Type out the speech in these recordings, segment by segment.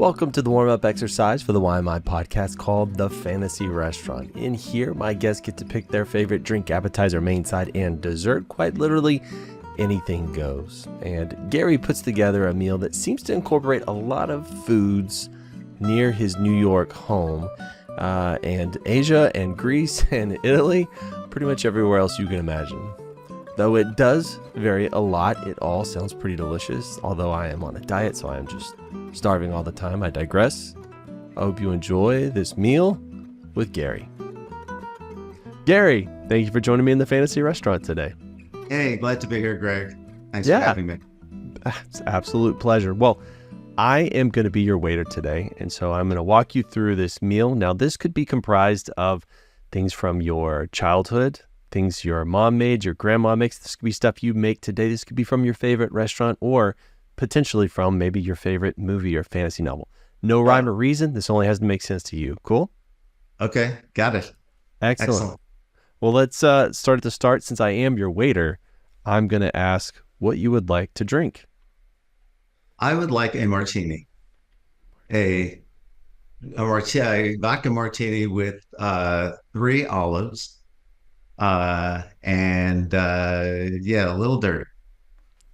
Welcome to the warm-up exercise for the YMI podcast called The Fantasy Restaurant. In here, my guests get to pick their favorite drink, appetizer, main side, and dessert. Quite literally, anything goes. And Gary puts together a meal that seems to incorporate a lot of foods near his New York home, and Asia and Greece and Italy, pretty much everywhere else you can imagine. Though it does vary a lot, it all sounds pretty delicious. Although I am on a diet, so I am just starving all the time. I digress. I hope you enjoy this meal with Gary. Gary, thank you for joining me in the Fantasy Restaurant today. Hey, glad to be here, Greg. Thanks for having me. It's an absolute pleasure. Well, I am going to be your waiter today, and so I'm going to walk you through this meal. Now, this could be comprised of things from your childhood, things your mom made, your grandma makes. This could be stuff you make today. This could be from your favorite restaurant or potentially from maybe your favorite movie or fantasy novel. No rhyme or reason. This only has to make sense to you. Cool? Okay, got it. Excellent. Well, let's start at the start. Since I am your waiter, I'm going to ask what you would like to drink. I would like a martini, a vodka martini with 3 olives, and a little dirty.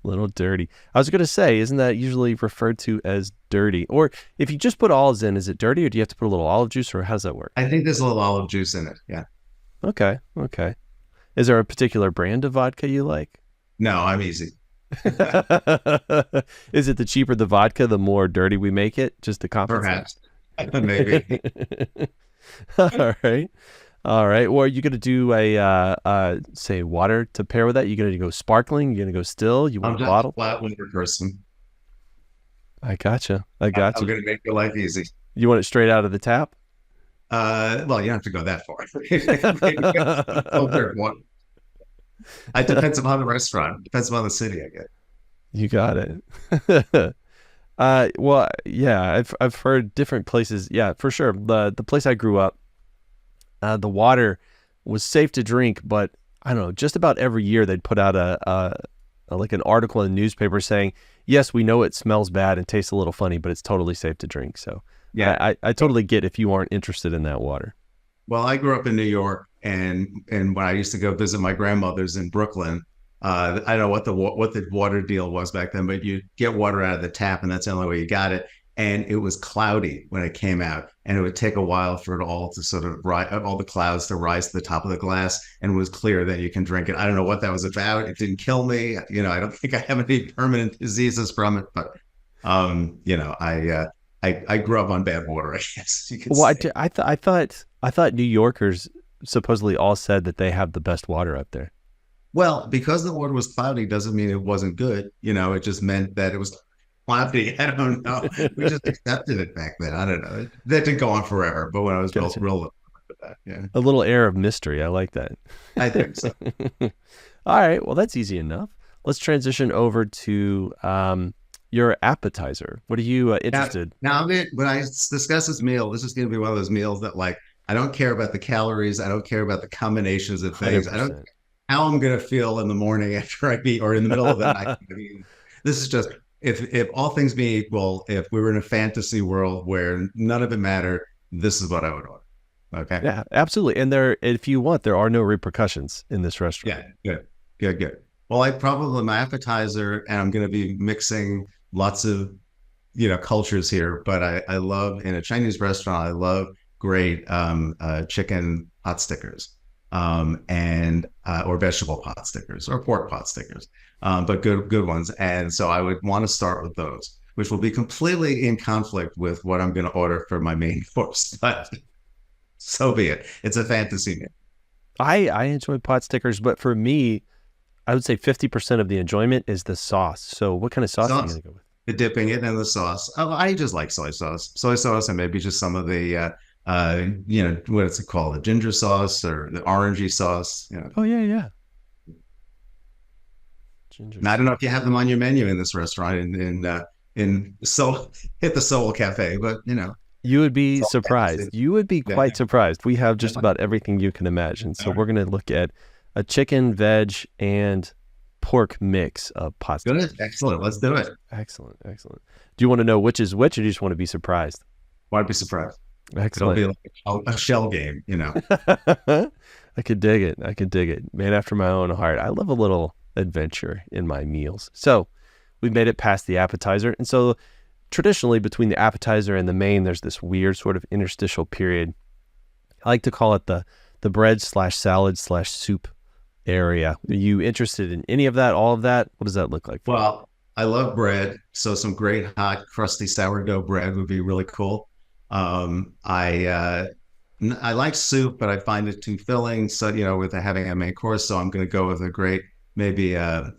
A little dirty. I was going to say, isn't that usually referred to as dirty? Or if you just put olives in, is it dirty, or do you have to put a little olive juice, or how does that work? I think there's a little olive juice in it. Yeah. Okay. Is there a particular brand of vodka you like? No, I'm easy. Is it the cheaper the vodka, the more dirty we make it, just to compensate? Perhaps. Maybe. All right. Well, are you going to do say water to pair with that? You going to go sparkling? You going to go still? You want a bottle? I'm just a flat water person. I gotcha. I'm going to make your life easy. You want it straight out of the tap? Well, you don't have to go that far. It depends upon the restaurant. Depends upon the city, I guess. You got it. Well, yeah, I've heard different places. Yeah, for sure. The place I grew up, the water was safe to drink, but I don't know, just about every year they'd put out like an article in the newspaper saying, yes, we know it smells bad and tastes a little funny, but it's totally safe to drink. So yeah, I totally get if you aren't interested in that water. Well, I grew up in New York, and when I used to go visit my grandmother's in Brooklyn, I don't know what the water deal was back then, but you get water out of the tap, and that's the only way you got it. And it was cloudy when it came out, and it would take a while for it all to sort of all the clouds to rise to the top of the glass, and it was clear that you can drink it. I don't know what that was about. It didn't kill me. I don't think I have any permanent diseases from it, but I grew up on bad water, I guess you could say. I thought New Yorkers supposedly all said that they have the best water up there. Well, because the water was cloudy doesn't mean it wasn't good. It just meant that it was cloudy. I don't know. We just accepted it back then. I don't know. That didn't go on forever, but when I was real yeah. A little air of mystery. I like that. I think so. All right. Well, that's easy enough. Let's transition over to your appetizer. What are you interested? Now, when I discuss this meal, this is going to be one of those meals that, like, I don't care about the calories. I don't care about the combinations of things. 100%. I don't care how I'm going to feel in the morning after I eat or in the middle of the night. I mean, this is just, if all things being equal, if we were in a fantasy world where none of it mattered, this is what I would order. Okay. Yeah, absolutely. And if you want, there are no repercussions in this restaurant. Yeah, good. Well, my appetizer, and I'm going to be mixing lots of, cultures here, but I love, in a Chinese restaurant, I love great chicken pot stickers, and or vegetable pot stickers or pork pot stickers, but good ones. And so I would want to start with those, which will be completely in conflict with what I'm going to order for my main course. But so be it. It's a fantasy meal. I enjoy pot stickers, but for me, I would say 50% of the enjoyment is the sauce. So what kind of sauce are you going to go with? Dipping it in the sauce. Oh, I just like soy sauce, and maybe just some of the what is it called? The ginger sauce or the orangey sauce. Oh yeah. Ginger. Now, I don't know if you have them on your menu in this restaurant in Seoul, hit the Seoul Cafe, but you would be surprised. You would be quite surprised. We have just about everything you can imagine. So we're going to look at a chicken, veg, and pork mix of pasta. Good. Excellent. Let's do it. Excellent. Do you want to know which is which, or do you just want to be surprised? Why be surprised? It'll Excellent. be like a shell game, you know. I could dig it. I could dig it. Man after my own heart. I love a little adventure in my meals. So we've made it past the appetizer. And so traditionally between the appetizer and the main, there's this weird sort of interstitial period. I like to call it the bread slash salad slash soup area. Are you interested in any of that, all of that? What does that look like for you? Well, I love bread, so some great hot, crusty sourdough bread would be really cool. I like soup, but I find it too filling. So, with having a main course, so I'm going to go with a great maybe a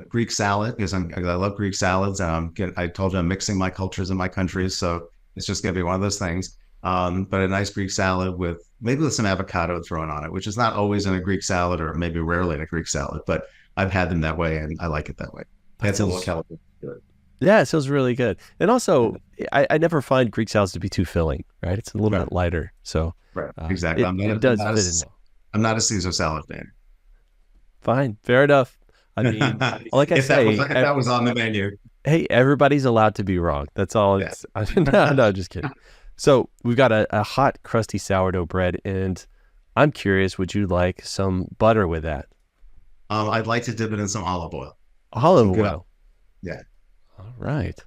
Greek salad because I love Greek salads. I told you I'm mixing my cultures and my countries, so it's just going to be one of those things. But a nice Greek salad with some avocado thrown on it, which is not always in a Greek salad or maybe rarely in a Greek salad, but I've had them that way and I like it that way. That Adds a little sounds, calorie to it. yeah, it sounds really good. And also, I never find Greek salads to be too filling, right? It's a little Right, bit lighter. So right, exactly. it does fit in well. I'm not a Caesar salad fan. Fine. Fair enough. I mean, like I If say, that was on the menu. hey, everybody's allowed to be wrong. That's all Yeah. it's, no, just kidding. So we've got a hot, crusty sourdough bread, and I'm curious, would you like some butter with that? I'd like to dip it in some olive oil. Some Olive good. oil. Yeah. All right.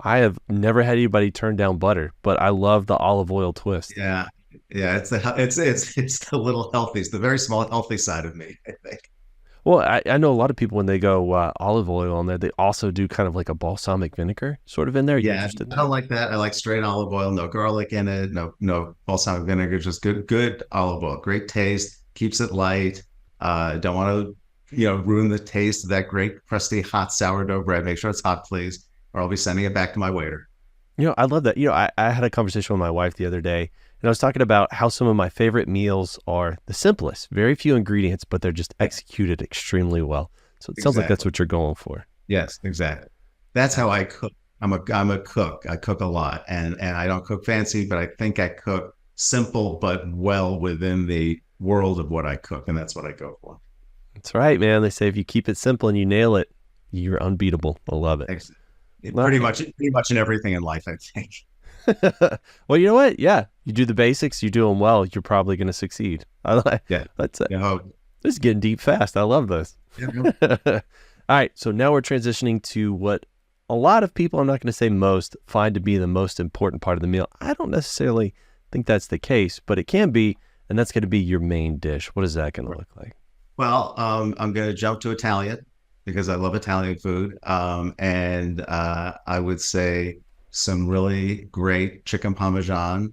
I have never had anybody turn down butter, but I love the olive oil twist. Yeah. Yeah. It's the little healthy. It's the very small healthy side of me, I think. Well, I know a lot of people when they go olive oil on there, they also do kind of like a balsamic vinegar sort of in there. Are you Yeah. interested in I that? don't like that. I like straight olive oil, no garlic in it, no balsamic vinegar, just good olive oil. Great taste, keeps it light. Don't want to, ruin the taste of that great crusty hot sourdough bread. Make sure it's hot, please, or I'll be sending it back to my waiter. I love that. I had a conversation with my wife the other day, and I was talking about how some of my favorite meals are the simplest, very few ingredients, but they're just executed extremely well. So it sounds like that's Exactly. what you're going for. Yes, exactly. That's how I cook. I'm a cook. I cook a lot, and I don't cook fancy, but I think I cook simple but well within the world of what I cook, and that's what I go for. That's right, man. They say if you keep it simple and you nail it, you're unbeatable. I love it. Ex- All right. pretty much in everything in life, I think. Well, you know what? Yeah, you do the basics, you do them well, you're probably going to succeed. I like Yeah. that's it. You know, This is getting deep fast. I love this. yeah, All right, so now we're transitioning to what a lot of people, I'm not going to say most, find to be the most important part of the meal. I don't necessarily think that's the case, but it can be, and that's going to be your main dish. What is that going to look like? well, I'm going to jump to Italian because I love Italian food. And I would say some really great chicken parmesan,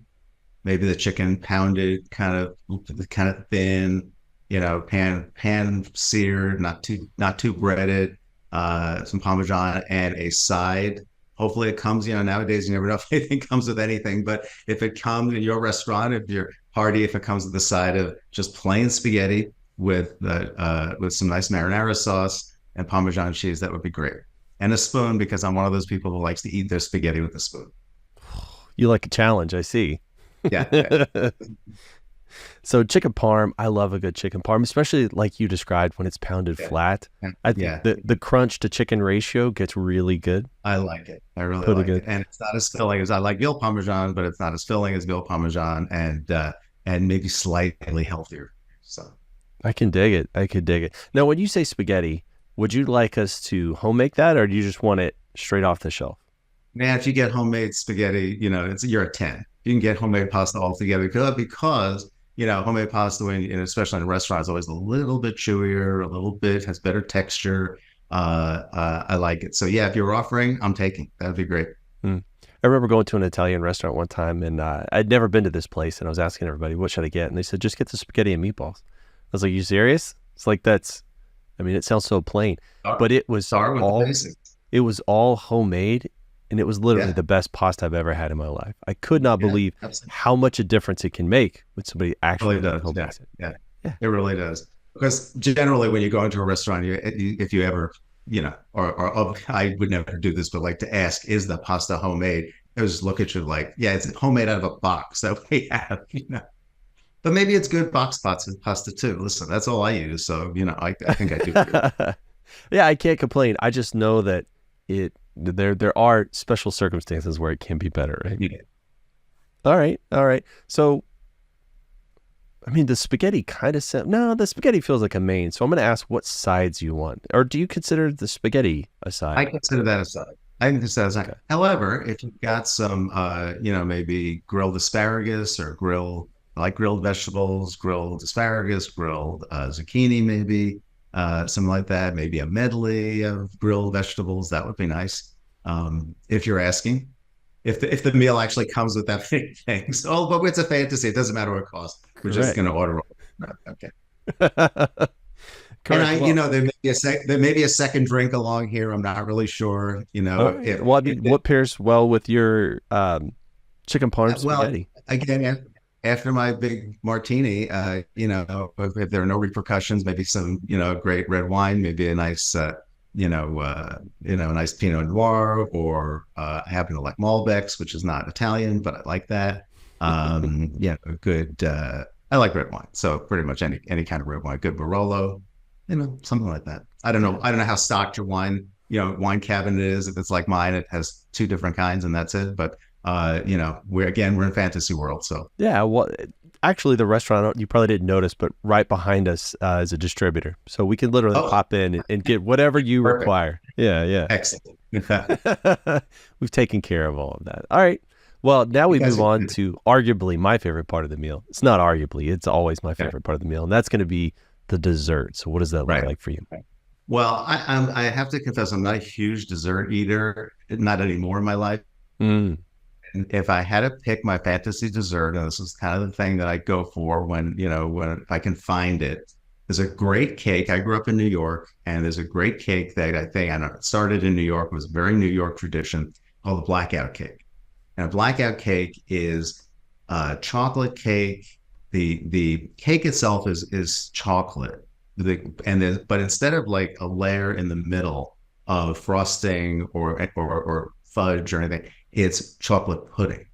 maybe the chicken pounded kind of thin, pan seared, not too breaded, some parmesan and a side. Hopefully it comes, nowadays you never know if anything comes with anything, but if it comes in your restaurant, if you're party, if it comes with the side of just plain spaghetti with some nice marinara sauce and Parmesan cheese, that would be great. And a spoon because I'm one of those people who likes to eat their spaghetti with a spoon. You like a challenge, I see. Yeah, yeah, So chicken parm, I love a good chicken parm, especially like you described when it's pounded yeah, flat. I think yeah. the crunch to chicken ratio gets really good. I like it. I really Pretty like good. it, and it's not as filling as I like veal Parmesan, but it's not as filling as veal Parmesan, and maybe slightly healthier. So I can dig it. I could dig it. Now, when you say spaghetti, would you like us to home make that, or do you just want it straight off the shelf? man, if you get homemade spaghetti, you're a 10. You can get homemade pasta altogether because homemade pasta, especially in a restaurant, is always a little bit chewier, a little bit has better texture. I like it. So yeah, if you're offering, I'm taking. That'd be great. Mm. I remember going to an Italian restaurant one time, and I'd never been to this place, and I was asking everybody, what should I get? And they said, just get the spaghetti and meatballs. I was like, you serious? It's like, it sounds so plain, Start, but it was start with the all, basics. it was all homemade, and it was literally Yeah, the best pasta I've ever had in my life. I could not yeah, believe absolutely. how much a difference it can make when somebody It really actually does. home Yeah, makes it. yeah, Yeah. it really does. Because generally, when you go into a restaurant, if you ever, I would never do this, but like to ask, is the pasta homemade? They just look at you like, yeah, it's homemade out of a box that we have. But maybe it's good box pasta too. Listen, that's all I use. So, I think I do pretty well. Yeah, I can't complain. I just know that it There are special circumstances where it can be better, right? Yeah. All right, all right. So, I mean, the spaghetti kind of no, the spaghetti feels like a main. So I'm going to ask what sides you want, or do you consider the spaghetti a I side? consider that a side. I consider that a side. Okay. However, if you've got some, maybe grilled asparagus or grilled vegetables, grilled asparagus, grilled zucchini, maybe something like that, maybe a medley of grilled vegetables, that would be nice. If you're asking, if the meal actually comes with that many things. Oh, but it's a fantasy. It doesn't matter what it costs. We're just Correct. going to order all. Okay. And Correct. Well, there may be a second drink along here. I'm not really sure. all right. Well, I mean, what pairs well with your chicken parm Well, spaghetti? again, after my big martini, if there are no repercussions, maybe some, great red wine, maybe a nice, a nice Pinot Noir, or I happen to like Malbecs, which is not Italian, but I like that. A good. I like red wine, so pretty much any kind of red wine, good Barolo, something like that. I don't know. I don't know how stocked your wine cabinet is. If it's like mine, it has two different kinds, and that's it. But we're in fantasy world, so Yeah, well, actually, the restaurant, you probably didn't notice, but right behind us is a distributor. So we can literally oh, pop in and get whatever you perfect, require. Yeah, yeah. excellent. We've taken care of all of that. All right. Well, now You we guys move are on good. to arguably my favorite part of the meal. It's not arguably, it's always my Yeah, favorite part of the meal, and that's going to be the dessert. So what does that look right. like for you? Well, I have to confess, I'm not a huge dessert eater, not anymore in my life. Mm. And if I had to pick my fantasy dessert, and this is kind of the thing that I go for when if I can find it, there's a great cake. I grew up in New York, and there's a great cake that I know it started in New York. It was a very New York tradition called the blackout cake. And a blackout cake is chocolate cake. The cake itself is chocolate. But instead of like a layer in the middle of frosting or fudge or anything, it's chocolate pudding.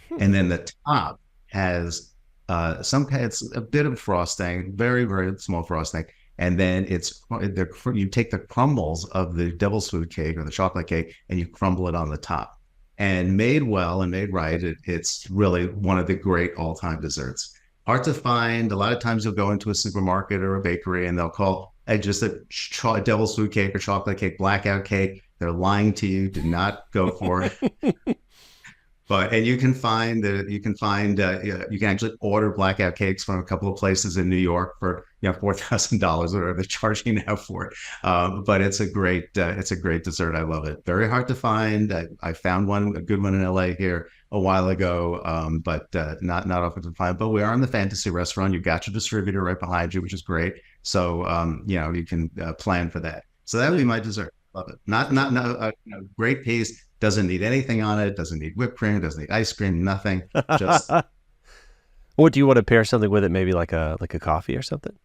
Hmm. And then the top has it's a bit of frosting, very, very small frosting. And then you take the crumbles of the devil's food cake or the chocolate cake and you crumble it on the top. And made well and made right, it's really one of the great all-time desserts. Hard to find. A lot of times you'll go into a supermarket or a bakery and they'll call just a devil's food cake or chocolate cake, blackout cake. They're lying to you. Do not go for it. And you can actually order blackout cakes from a couple of places in New York for $4,000, whatever they're charging now for it. But it's a great dessert. I love it. Very hard to find. I found a good one in LA here a while ago, but not often to find. But we are in the fantasy restaurant. You've got your distributor right behind you, which is great. So you can plan for that. So that would be my dessert. Love it. Not no, great piece. Doesn't need anything on it. Doesn't need whipped cream. Doesn't need ice cream. Nothing. Just What do you want to pair something with it? Maybe like a coffee or something?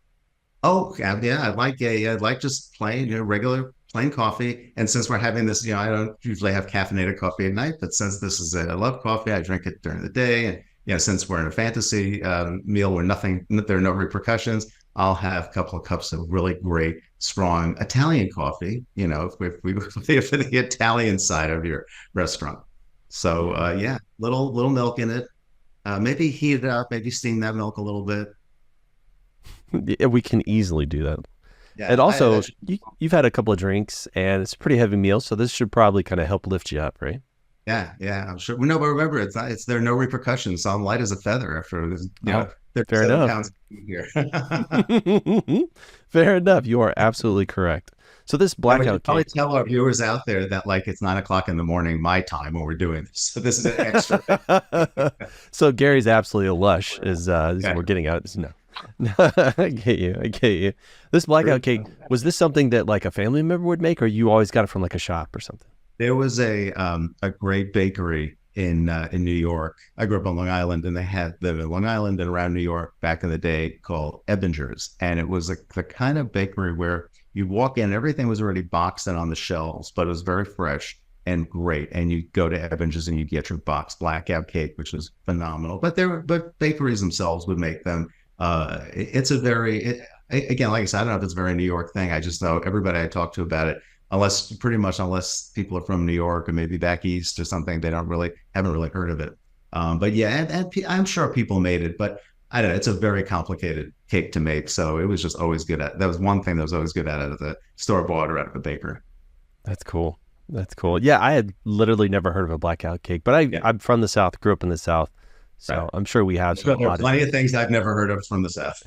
oh yeah. I'd like just plain regular plain coffee. And since we're having this, I don't usually have caffeinated coffee at night, but since this is I love coffee. I drink it during the day, and since we're in a fantasy meal where there are no repercussions, I'll have a couple of cups of really great, strong Italian coffee, if we for the Italian side of your restaurant. So little milk in it. Maybe heat it up, maybe steam that milk a little bit. Yeah, we can easily do that. And Yeah, also, you've had a couple of drinks, and it's a pretty heavy meal, so this should probably kind of help lift you up, right? yeah, I'm sure. No, but remember, there are no repercussions. So I'm light as a feather after this, Oh, fair 37 enough. pounds here. Fair enough. You are absolutely correct. So this And we should blackout probably cake, tell our viewers out there that like it's 9 o'clock in the morning my time when we're doing this. So this is an extra thing. so Gary's absolutely a lush is Okay. we're getting out. No, no, I get you. I get you. This blackout cake, was this something that like a family member would make, or you always got it from like a shop or something? There was a great bakery in New York. I grew up on Long Island, and they had the Long Island and around New York back in the day called Ebinger's, and it was the kind of bakery where you walk in, everything was already boxed and on the shelves, but it was very fresh and great. And you go to Ebinger's and you get your boxed blackout cake, which was phenomenal. But bakeries themselves would make them. It's a very again, like I said, I don't know if it's a very New York thing. I just know everybody I talk to about it unless people are from New York or maybe back east or something, they haven't really heard of it. But yeah, I'm sure people made it, but I don't know. It's a very complicated cake to make, so it was just always good at. That was one thing that was always good at it, the store bought or out of the baker. That's cool. That's cool. Yeah, I had literally never heard of a blackout cake, but I'm from the South, grew up in the South, so Right. I'm sure we have some There are plenty of things I've never heard of from the South.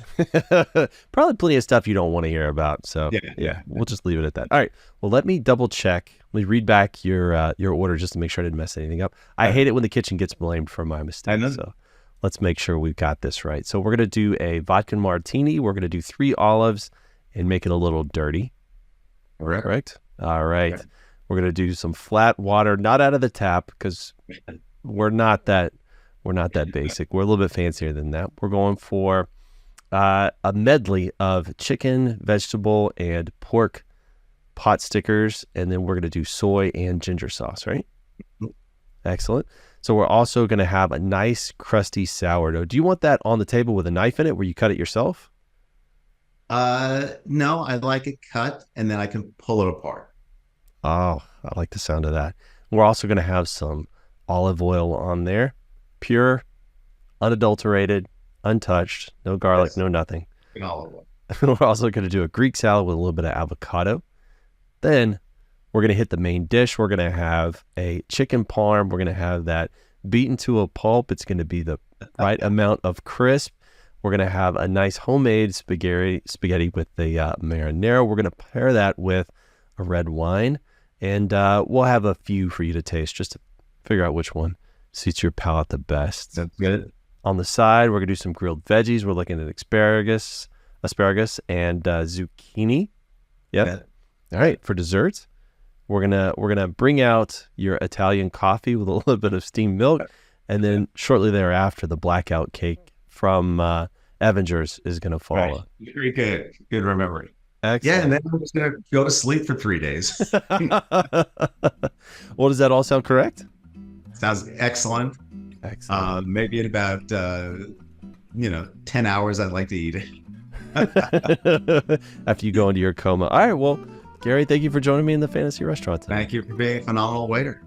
probably plenty of stuff you don't want to hear about. So Yeah. we'll just leave it at that. All right. Well, let me double check. Let me read back your order just to make sure I didn't mess anything up. I hate it when the kitchen gets blamed for my I mistake. know. So let's make sure we've got this right. So we're gonna do a vodka martini. We're gonna do 3 olives and make it a little dirty. Correct. All right. Okay. We're gonna do some flat water, not out of the tap, because we're not that basic. We're a little bit fancier than that. We're going for a medley of chicken, vegetable, and pork pot stickers, and then we're going to do soy and ginger sauce, right? Excellent. So we're also going to have a nice crusty sourdough. Do you want that on the table with a knife in it where you cut it yourself? No, I like it cut and then I can pull it apart. Oh, I like the sound of that. We're also going to have some olive oil on there. Pure, unadulterated, untouched, no garlic, Yes. no nothing. In all of it. We're also going to do a Greek salad with a little bit of avocado. Then we're going to hit the main dish. We're going to have a chicken parm. We're going to have that beaten to a pulp. It's going to be the right amount of crisp. We're going to have a nice homemade spaghetti with the marinara. We're going to pair that with a red wine. And we'll have a few for you to taste just to figure out which one suits your palate the best. That's good. On the side, we're going to do some grilled veggies. We're looking at asparagus and zucchini. Yep. Yeah. All right. For desserts, we're gonna bring out your Italian coffee with a little bit of steamed milk, and then shortly thereafter, the blackout cake from Avengers is going to follow. Right. Very good. Good remembering. Excellent. Yeah, and then I'm just gonna go to sleep for 3 days. Well, does that all sound correct? Sounds excellent. Excellent. Maybe in about 10 hours, I'd like to eat it. After you go into your coma. All right. Well, Gary, thank you for joining me in the fantasy restaurant today. Thank you for being a phenomenal waiter.